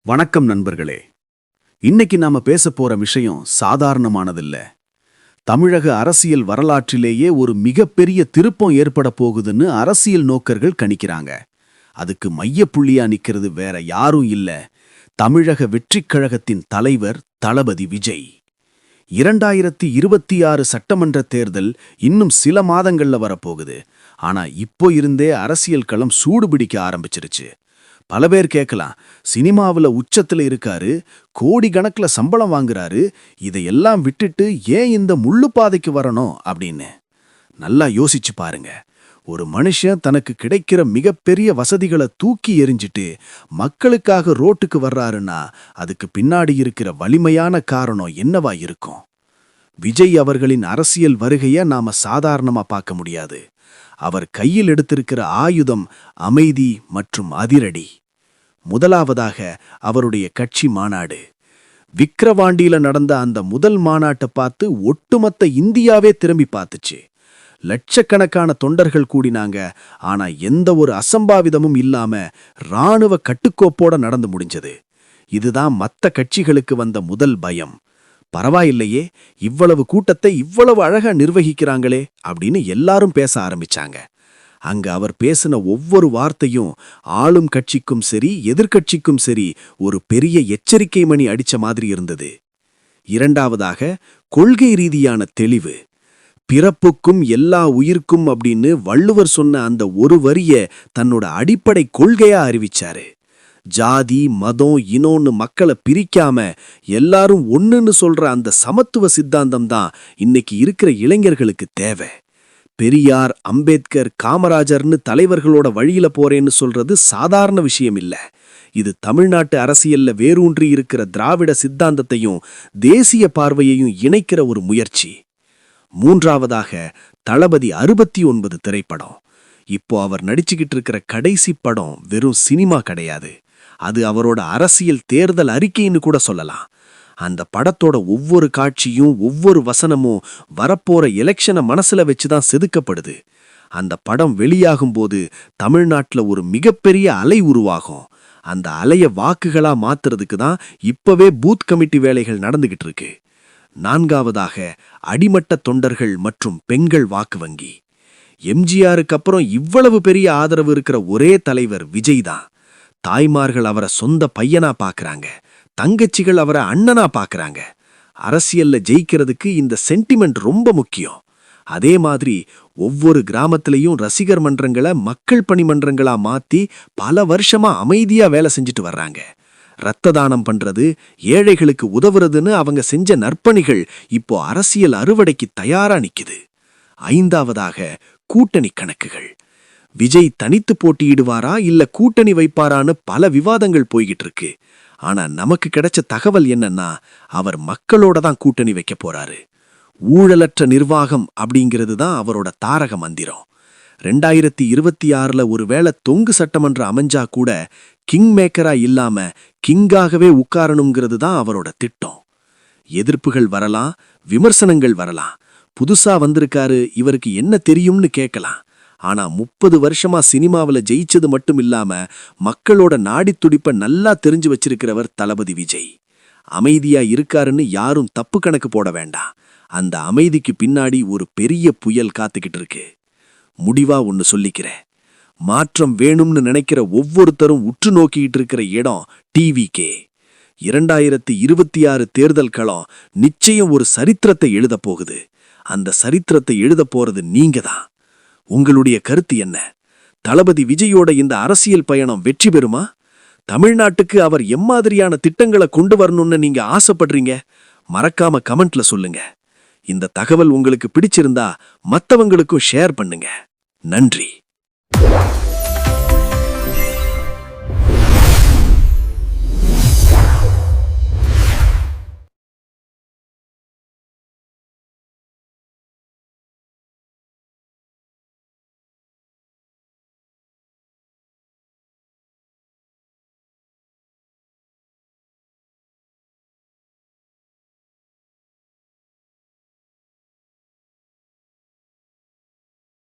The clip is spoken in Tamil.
வணக்கம் நண்பர்களே. இன்னைக்கு நாம பேச போற விஷயம் சாதாரணமானதில்ல. தமிழக அரசியல் வரலாற்றிலேயே ஒரு மிகப்பெரிய திருப்பம் ஏற்பட போகுதுன்னு அரசியல் நோக்கர்கள் கணிக்கிறாங்க. அதுக்கு மையப்புள்ளியா நிக்கிறது வேற யாரும் இல்ல, தமிழக வெற்றிக் கழகத்தின் தலைவர் தளபதி விஜய். 2026 சட்டமன்ற தேர்தல் இன்னும் சில மாதங்கள்ல வரப்போகுது. ஆனா இப்போ இருந்தே அரசியல் களம் சூடுபிடிக்க ஆரம்பிச்சிருச்சு. பல பேர் கேட்கலாம், சினிமாவில் உச்சத்தில் இருக்காரு, கோடி கணக்கில் சம்பளம் வாங்குறாரு, இதையெல்லாம் விட்டுட்டு ஏன் இந்த முள்ளுப்பாதைக்கு வரணும் அப்படின்னு. நல்லா யோசிச்சு பாருங்க. ஒரு மனுஷன் தனக்கு கிடைக்கிற மிகப்பெரிய வசதிகளை தூக்கி எறிஞ்சிட்டு மக்களுக்காக ரோட்டுக்கு வர்றாருன்னா அதுக்கு பின்னாடி இருக்கிற வலிமையான காரணம் என்னவா இருக்கும்? விஜய் அவர்களின் அரசியல் வருகையை நாம சாதாரணமா பார்க்க முடியாது. அவர் கையில் எடுத்திருக்கிற ஆயுதம் அமைதி மற்றும் அதிரடி. முதலாவதாக அவருடைய கட்சி மாநாடு. விக்கிரவாண்டியில நடந்த அந்த முதல் மாநாட்டை பார்த்து ஒட்டுமொத்த இந்தியாவே திரும்பி பார்த்துச்சு. லட்சக்கணக்கான தொண்டர்கள் கூடினாங்க. ஆனா எந்த ஒரு அசம்பாவிதமும் இல்லாம இராணுவ கட்டுக்கோப்போட நடந்து முடிஞ்சது. இதுதான் மத்த கட்சிகளுக்கு வந்த முதல் பயம். பரவாயில்லையே, இவ்வளவு கூட்டத்தை இவ்வளவு அழகா நிர்வகிக்கிறாங்களே அப்படின்னு எல்லாரும் பேச ஆரம்பிச்சாங்க. அங்க அவர் பேசின ஒவ்வொரு வார்த்தையும் ஆளும் கட்சிக்கும் சரி எதிர்க்கட்சிக்கும் சரி ஒரு பெரிய எச்சரிக்கை மணி அடிச்ச மாதிரி இருந்தது. இரண்டாவதாக கொள்கை ரீதியான தெளிவு. பிறப்புக்கும் எல்லா உயிர்க்கும் அப்படின்னு வள்ளுவர் சொன்ன அந்த ஒரு வரிய தன்னோட அடிப்படை கொள்கையா அறிவிச்சாரு. ஜாதி மதம் இனோன்னு மக்களை பிரிக்காம எல்லாரும் ஒண்ணுன்னு சொல்ற அந்த சமத்துவ சித்தாந்தம் தான் இன்னைக்கு இருக்கிற இளைஞர்களுக்கு தேவை. பெரியார், அம்பேத்கர், காமராஜர்னு தலைவர்களோட வழியில போறேன்னு சொல்றது சாதாரண விஷயம் இல்ல. இது தமிழ்நாட்டு அரசியல்ல வேரூன்றி இருக்கிற திராவிட சித்தாந்தத்தையும் தேசிய பார்வையையும் இணைக்கிற ஒரு முயற்சி. மூன்றாவதாக தளபதி 69 திரைப்படம். இப்போ அவர் நடிச்சுக்கிட்டு இருக்கிற கடைசி படம் வெறும் சினிமா கிடையாது, அது அவரோட அரசியல் தேர்தல் அறிக்கைன்னு கூட சொல்லலாம். அந்த படத்தோட ஒவ்வொரு காட்சியும் ஒவ்வொரு வசனமும் வரப்போற எலெக்ஷனை மனசுல வச்சுதான் செதுக்கப்படுது. அந்த படம் வெளியாகும்போது தமிழ்நாட்டுல ஒரு மிகப்பெரிய அலை உருவாகும். அந்த அலைய வாக்குகளா மாத்துறதுக்கு தான் இப்பவே பூத் கமிட்டி வேலைகள் நடந்துகிட்டு இருக்கு. நான்காவதாக அடிமட்ட தொண்டர்கள் மற்றும் பெண்கள் வாக்கு வங்கி. எம்ஜிஆருக்கு அப்புறம் இவ்வளவு பெரிய ஆதரவு இருக்கிற ஒரே தலைவர் விஜய் தான். தாய்மார்கள் அவரை சொந்த பையனா பாக்குறாங்க, தங்கச்சிகள் அவரை அண்ணனா பாக்குறாங்க. அரசியல்ல ஜெயிக்கிறதுக்கு இந்த சென்டிமெண்ட் ரொம்ப முக்கியம். அதே மாதிரி ஒவ்வொரு கிராமத்திலையும் ரசிகர் மன்றங்களை மக்கள் பணிமன்றங்களா மாத்தி பல வருஷமா அமைதியா வேலை செஞ்சுட்டு வர்றாங்க. ரத்த தானம் பண்றது, ஏழைகளுக்கு உதவுறதுன்னு அவங்க செஞ்ச நற்பணிகள் இப்போ அரசியல் அறுவடைக்கு தயாரா நிக்குது. ஐந்தாவதாக கூட்டணி கணக்குகள். விஜய் தனித்து போட்டியிடுவாரா இல்ல கூட்டணி வைப்பாரான்னு பல விவாதங்கள் போய்கிட்டு இருக்கு. ஆனா நமக்கு கிடைச்ச தகவல் என்னன்னா, அவர் மக்களோட தான் கூட்டணி வைக்க போறாரு. ஊழலற்ற நிர்வாகம் அப்படிங்கிறது தான் அவரோட தாரக மந்திரம். 2026ல ஒருவேளை தொங்கு சட்டமன்ற அமைஞ்சா கூட கிங் மேக்கரா இல்லாம கிங்காகவே உட்காரணுங்கிறது தான் அவரோட திட்டம். எதிர்ப்புகள் வரலாம், விமர்சனங்கள் வரலாம். புதுசா வந்திருக்காரு, இவருக்கு என்ன தெரியும்னு கேட்கலாம். ஆனா 30 வருஷமா சினிமாவில் ஜெயிச்சது மட்டும் இல்லாம மக்களோட நாடி துடிப்ப நல்லா தெரிஞ்சு வச்சிருக்கிறவர் தளபதி விஜய். அமைதியா இருக்காருன்னு யாரும் தப்பு கணக்கு போட வேண்டாம். அந்த அமைதிக்கு பின்னாடி ஒரு பெரிய புயல் காத்துக்கிட்டு இருக்கு. முடிவா ஒன்னு சொல்லிக்கிறேன், மாற்றம் வேணும்னு நினைக்கிற ஒவ்வொருத்தரும் உற்று நோக்கிட்டு இருக்கிற இடம் டிவிகே. 2026 தேர்தல் களம் நிச்சயம் ஒரு சரித்திரத்தை எழுத போகுது. அந்த சரித்திரத்தை எழுத போறது நீங்க தான். உங்களுடைய கருத்து என்ன? தளபதி விஜயோட இந்த அரசியல் பயணம் வெற்றி பெறுமா? தமிழ்நாட்டுக்கு அவர் எம்மாதிரியான திட்டங்களை கொண்டு வரணும்னு நீங்க ஆசைப்படுறீங்க? மறக்காம கமெண்ட்ல சொல்லுங்க. இந்த தகவல் உங்களுக்கு பிடிச்சிருந்தா மத்தவங்களுக்கும் ஷேர் பண்ணுங்க. நன்றி.